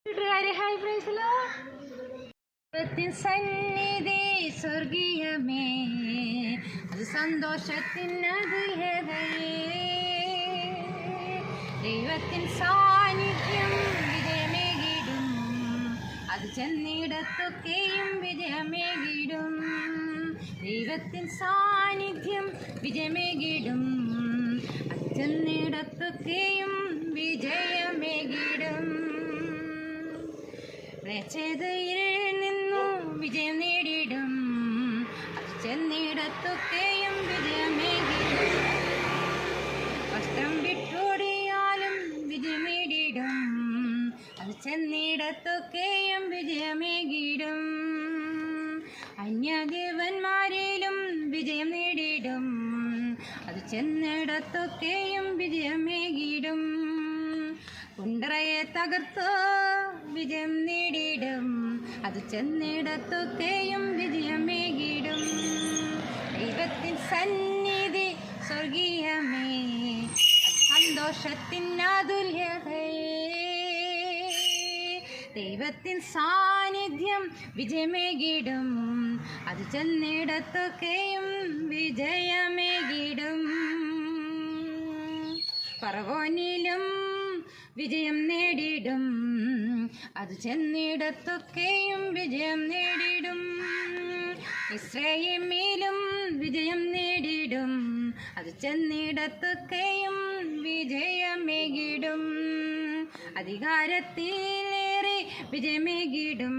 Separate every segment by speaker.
Speaker 1: Hi ഫ്രണ്ട്സിലോ സന്നിധി സ്വർഗീയമേ അത് സന്തോഷത്തിനതുല്യതയേ ദൈവത്തിൻ സാന്നിധ്യം വിജയമേകിടും അത് ചെന്നിടത്തൊക്കെയും വിജയമേകിടും ദൈവത്തിൻ സാന്നിധ്യം വിജയമേകിടും അത് ചെന്നിടത്തൊക്കെയും വിജയമേകിടും പ്രചേതയിൽ നിന്നു വിജയം നേടിയിടും അത് ചെന്നിടത്തൊക്കെയും വിജയമേകിടും വസ്ത്രം വിട്ടോടിയാലും വിജയം നേടിയിടും അത് ചെന്നിടത്തൊക്കെയും വിജയമേകിടും അന്യദേവന്മാരിലും വിജയം നേടിയിടും അത് ചെന്നിടത്തൊക്കെയും വിജയമേകിടും കുണ്ടറയെ തകർത്ത് വിജയം നേടിയിടും അത് ചെന്നിടത്തൊക്കെയും വിജയമേകിടും ദൈവത്തിൻ സന്നിധി സ്വർഗീയമേ അത് സന്തോഷത്തിനതുല്യതയേ ദൈവത്തിൻ സാന്നിധ്യം വിജയമേകിടും അത് ചെന്നിടത്തൊക്കെയും വിജയമേകിടും ഫറവോനിലും വിജയം നേടിയിടും അത് ചെന്നിടത്തൊക്കെയും വിജയം നേടിയിടും ഇസ്രായേലിലും വിജയം നേടിയിടും അത് ചെന്നിടത്തൊക്കെയും വിജയമേകിടും അധികാരത്തിലേറെ വിജയമേകിടും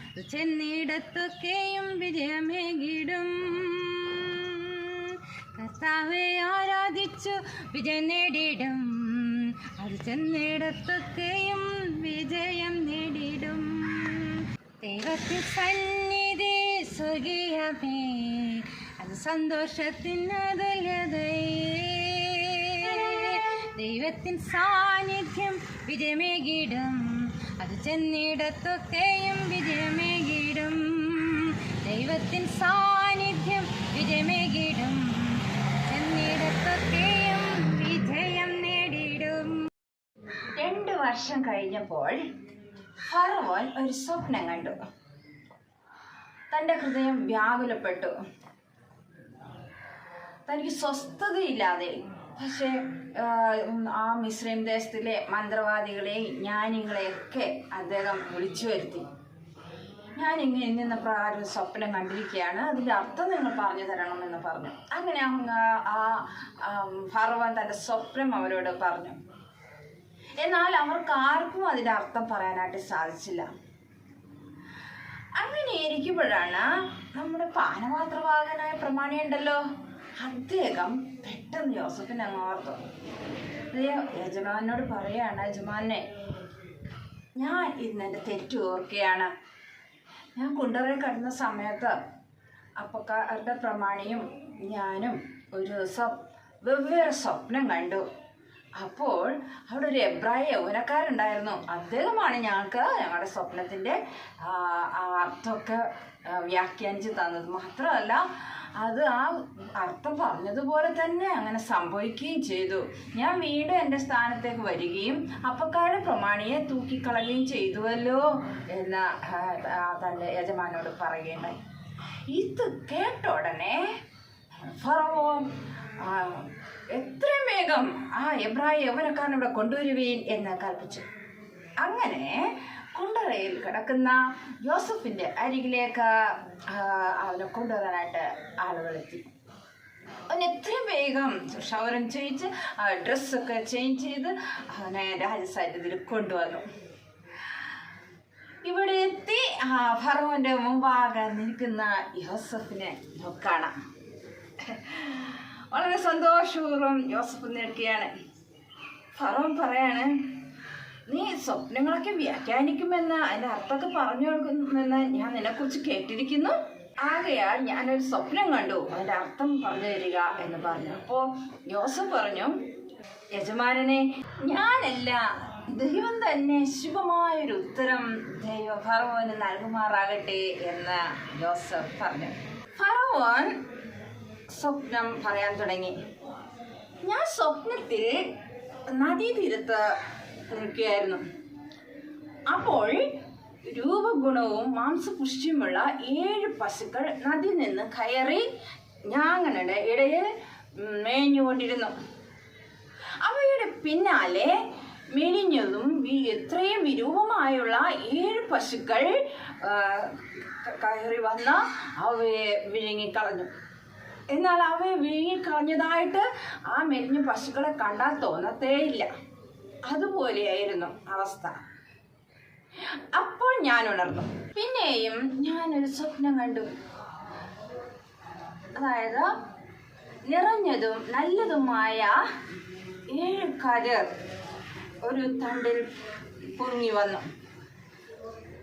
Speaker 1: അത് ചെന്നിടത്തൊക്കെയും വിജയമേകിടും കർത്താവെ ആരാധിച്ചു വിജയം നേടിയിടും അത് ചെന്നിടത്തൊക്കെയും വിജയം നേടിയിടും ദൈവത്തിൻ സന്നിധി സ്വർഗീയമേ അത് സന്തോഷത്തിനതുല്യതയേ ദൈവത്തിൻ സാന്നിധ്യം വിജയമേകിടും അത് ചെന്നിടത്തൊക്കെയും വിജയമേകിടും ദൈവത്തിൻ സാന്നിധ്യം വിജയമേകിടും ചെന്നിടത്തൊക്കെയും വിജയം നേടിയിടും 2 വർഷം കഴിഞ്ഞപ്പോൾ ഫറവോൻ ഒരു സ്വപ്നം കണ്ടു. തൻ്റെ ഹൃദയം വ്യാകുലപ്പെട്ടു. തനിക്ക് സ്വസ്ഥതയില്ലാതെ. പക്ഷേ ആ മിസ്രൈം ദേശത്തിലെ മന്ത്രവാദികളെയും ജ്ഞാനികളെയൊക്കെ അദ്ദേഹം വിളിച്ചു വരുത്തി. ഞാനിങ്ങനെ ഇന്ന പ്രകാരം സ്വപ്നം കണ്ടിരിക്കുകയാണ്, അതിൻ്റെ അർത്ഥം നിങ്ങൾ പറഞ്ഞു തരണമെന്ന് പറഞ്ഞു. അങ്ങനെ ആ ഫറവോൻ തൻ്റെ സ്വപ്നം അവരോട് പറഞ്ഞു. എന്നാൽ അവർക്ക് ആർക്കും അതിൻ്റെ അർത്ഥം പറയാനായിട്ട് സാധിച്ചില്ല. അങ്ങനെ ഇരിക്കുമ്പോഴാണ് നമ്മുടെ പാനപാത്രവാഹകനായ പ്രമാണിയുണ്ടല്ലോ, അദ്ദേഹം പെട്ടെന്ന് യോസഫിനെ അങ്ങ് ഓർത്തു. യജമാനോട് പറയാണ്, യജമാനെ, ഞാൻ ഇന്ന് എൻ്റെ തെറ്റ് ഓർക്കുകയാണ്. ഞാൻ കുണ്ടറയിൽ കിടന്ന സമയത്ത് അപ്പക്കാരുടെ പ്രമാണിയും ഞാനും ഒരു ദിവസം വെവ്വേറെ സ്വപ്നം കണ്ടു. അപ്പോൾ അവിടെ ഒരു എബ്രായ യൗവനക്കാരുണ്ടായിരുന്നു. അദ്ദേഹമാണ് ഞങ്ങളുടെ സ്വപ്നത്തിൻ്റെ അർത്ഥമൊക്കെ വ്യാഖ്യാനിച്ച് തന്നത്. മാത്രമല്ല അത് ആ അർത്ഥം പറഞ്ഞതുപോലെ തന്നെ അങ്ങനെ സംഭവിക്കുകയും ചെയ്തു. ഞാൻ വീണ്ടും എൻ്റെ സ്ഥാനത്തേക്ക് വരികയും അപ്പക്കാരുടെ പ്രമാണിയെ തൂക്കിക്കളയുകയും ചെയ്തുവല്ലോ എന്ന് തൻ്റെ യജമാനോട് പറയുകയുണ്ടായി. ഇത് കേട്ട ഉടനെ ഫറവോൻ എത്രയും വേഗം ആ എബ്രായ യൗവനക്കാരനെ ഇവിടെ കൊണ്ടുവരുവീൻ എന്ന് കൽപ്പിച്ചു. അങ്ങനെ കുണ്ടറയിൽ കിടക്കുന്ന യോസഫിൻ്റെ അരികിലേക്ക് അവനെ കൊണ്ടുവരാനായിട്ട് ആളുകളെത്തി. അവൻ എത്രയും വേഗം ക്ഷൗരം ചെയ്യിച്ച് ഡ്രസ്സൊക്കെ ചേഞ്ച് ചെയ്ത് അവനെ രാജസാന്നിധ്യത്തിൽ കൊണ്ടുവന്നു. ഇവിടെ എത്തി ഫറവോൻ്റെ മുമ്പാകെ നിൽക്കുന്ന യോസഫിനെ കാണാം. വളരെ സന്തോഷപൂർവ്വം യോസഫ് നിൽക്കുകയാണ്. ഫറവോൻ പറയാണ്, നീ സ്വപ്നങ്ങളൊക്കെ വ്യാഖ്യാനിക്കുമെന്ന് അതിൻ്റെ അർത്ഥമൊക്കെ പറഞ്ഞു കൊടുക്കുമെന്ന് ഞാൻ നിന്നെക്കുറിച്ച് കേട്ടിരിക്കുന്നു. ആകയാൽ ഞാനൊരു സ്വപ്നം കണ്ടു, അതിൻ്റെ അർത്ഥം പറഞ്ഞു തരിക എന്ന് പറഞ്ഞു. അപ്പോൾ യോസഫ് പറഞ്ഞു, യജമാനനെ, ഞാനല്ല, ദൈവം തന്നെ ശുഭമായൊരു ഉത്തരം ഫറവോന് നൽകുമാറാകട്ടെ എന്ന് യോസഫ് പറഞ്ഞു. ഫറവോൻ സ്വപ്നം പറയാൻ തുടങ്ങി. ഞാൻ സ്വപ്നത്തിൽ നദീതീരത്ത് നിൽക്കുകയായിരുന്നു. അപ്പോൾ രൂപഗുണവും മാംസപുഷ്ടിയുമുള്ള 7 പശുക്കൾ നദിയിൽ നിന്ന് കയറി ഞാങ്ങളുടെ ഇടയിൽ മേഞ്ഞുകൊണ്ടിരുന്നു. അവയുടെ പിന്നാലെ മെലിഞ്ഞതും എത്രയും വിരൂപമായുള്ള 7 പശുക്കൾ കയറി വന്ന് അവയെ വിഴുങ്ങിക്കളഞ്ഞു. എന്നാൽ അവയെ വിഴുങ്ങിക്കളഞ്ഞതായിട്ട് ആ മെലിഞ്ഞ പശുക്കളെ കണ്ടാൽ തോന്നത്തേയില്ല. അതുപോലെയായിരുന്നു അവസ്ഥ. അപ്പോൾ ഞാൻ ഉണർന്നു. പിന്നെയും ഞാനൊരു സ്വപ്നം കണ്ടു. അതായത് നിറഞ്ഞതും നല്ലതുമായ 7 കതിർ ഒരു തണ്ടിൽ പൊങ്ങി വന്നു.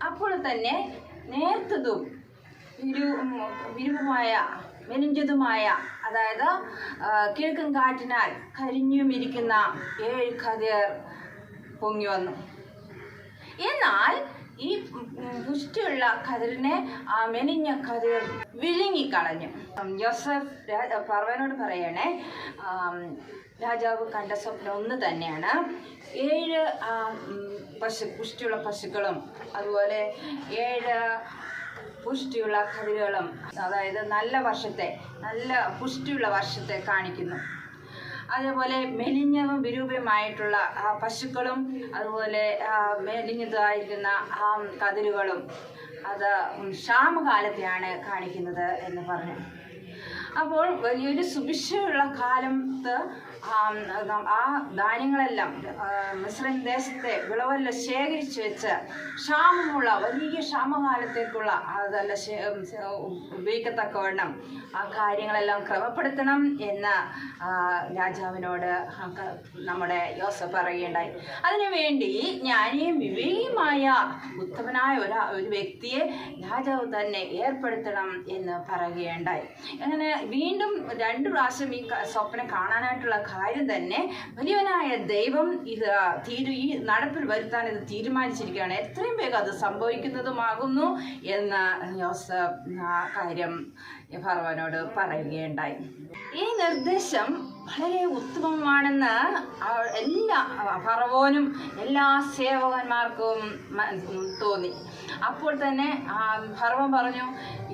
Speaker 1: അപ്പോൾ തന്നെ നേർത്തതും വിരൂപമായ മെലിഞ്ചതുമായ, അതായത് കിഴക്കൻ കാറ്റിനാൽ കരിഞ്ഞുമിരിക്കുന്ന 7 കതിർ പൊങ്ങി വന്നു. എന്നാൽ ഈ പുഷ്ടിയുള്ള കതിരിനെ ആ മെലിഞ്ഞ കതിർ വിഴുങ്ങിക്കളഞ്ഞു. യോസഫ് ഫറവോനോട് പറയണേ, രാജാവ് കണ്ട സ്വപ്നം ഒന്ന് തന്നെയാണ്. 7 പുഷ്ടിയുള്ള പശുക്കളും അതുപോലെ 7 പുഷ്ടിയുള്ള കതിരുകളും, അതായത് നല്ല പുഷ്ടിയുള്ള വർഷത്തെ കാണിക്കുന്നു. അതേപോലെ മെലിഞ്ഞതും വിരൂപമായിട്ടുള്ള പശുക്കളും അതുപോലെ മെലിഞ്ഞതായിരിക്കുന്ന ആ കതിരുകളും അത് ക്ഷാമകാലത്തെയാണ് കാണിക്കുന്നത് എന്ന് പറഞ്ഞു. അപ്പോൾ വലിയൊരു സുഭിക്ഷമുള്ള കാലത്ത് ആ ധാന്യങ്ങളെല്ലാം മിസ്രൈം ദേശത്തെ വിളവെല്ലാം ശേഖരിച്ചു വെച്ച് വലിയ ക്ഷാമകാലത്തേക്കുള്ള അതെല്ലാം ഉപയോഗിക്കത്തക്കവണ്ണം ആ കാര്യങ്ങളെല്ലാം ക്രമപ്പെടുത്തണം എന്ന് രാജാവിനോട് നമ്മുടെ യോസഫ് പറയുകയുണ്ടായി. അതിനുവേണ്ടി ജ്ഞാനിയും വിവേകിയുമായ ഉത്തമനായ ഒരു വ്യക്തിയെ രാജാവ് തന്നെ ഏർപ്പെടുത്തണം എന്ന് പറയുകയുണ്ടായി. അങ്ങനെ വീണ്ടും 2 പ്രാവശ്യം ഈ സ്വപ്നം കാണാനായിട്ടുള്ള കാര്യം തന്നെ വലിയവനായ ദൈവം ഈ നടപ്പിൽ വരുത്താൻ ഇത് തീരുമാനിച്ചിരിക്കുകയാണ്. എത്രയും വേഗം അത് സംഭവിക്കുന്നതുമാകുന്നു എന്ന് യോസഫ് ആ കാര്യം ഫറവോനോട് പറയുകയുണ്ടായി. ഈ നിർദ്ദേശം വളരെ ഉത്തമമാണെന്ന് എല്ലാ ഫറവോനും എല്ലാ സേവകന്മാർക്കും തോന്നി. അപ്പോൾ തന്നെ ഫറവോൻ പറഞ്ഞു,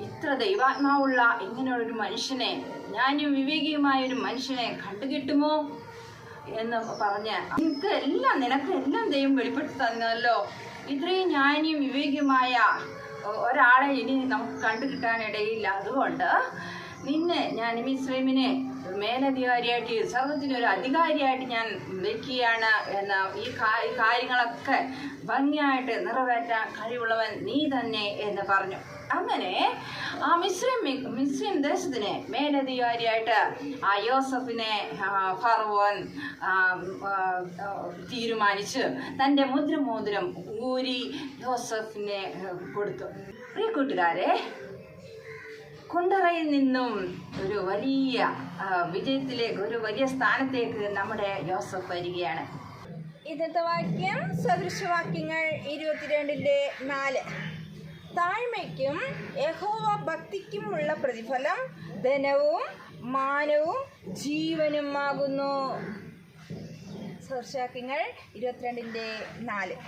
Speaker 1: ഇത്ര ദൈവാത്മാവുള്ള ഇങ്ങനെയുള്ളൊരു മനുഷ്യനെ, ഞാനും വിവേകിയുമായ ഒരു മനുഷ്യനെ കണ്ടുകിട്ടുമോ എന്ന് പറഞ്ഞ്, നിനക്ക് എല്ലാം ദൈവം വെളിപ്പെടുത്തി തന്നല്ലോ. ഇത്രയും ജ്ഞാനിയും വിവേകിയുമായ ഒരാളെ ഇനി നമുക്ക് കണ്ടുകിട്ടാനിടയില്ല. അതുകൊണ്ട് ഞാൻ മിസ്രൈമിനെ മേലധികാരിയായിട്ട്, സർവ്വത്തിനൊരു അധികാരിയായിട്ട് ഞാൻ വെക്കുകയാണ് എന്ന്, ഈ കാര്യങ്ങളൊക്കെ ഭംഗിയായിട്ട് നിറവേറ്റാൻ കഴിവുള്ളവൻ നീ തന്നെ എന്ന് പറഞ്ഞു. അങ്ങനെ ആ മിസ്രൈം ദേശത്തിന് മേലധികാരിയായിട്ട് ആ യോസഫിനെ ഫറവോൻ തീരുമാനിച്ച് തൻ്റെ മുദ്രമോതിരം ഊരി യോസഫിനെ കൊടുത്തു. പ്രിയ കൂട്ടുകാരെ, കുണ്ടറയിൽ നിന്നും ഒരു വലിയ വിജയത്തിലേക്ക്, ഒരു വലിയ സ്ഥാനത്തേക്ക് നമ്മുടെ യോസഫ് വരികയാണ്.
Speaker 2: ഇന്നത്തെ വാക്യം സദൃശവാക്യങ്ങൾ 22:4. താഴ്മയ്ക്കും യഹോവ ഭക്തിക്കുമുള്ള പ്രതിഫലം ധനവും മാനവും ജീവനും ആകുന്നു. സദൃശവാക്യങ്ങൾ 22:4.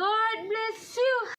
Speaker 1: God bless you.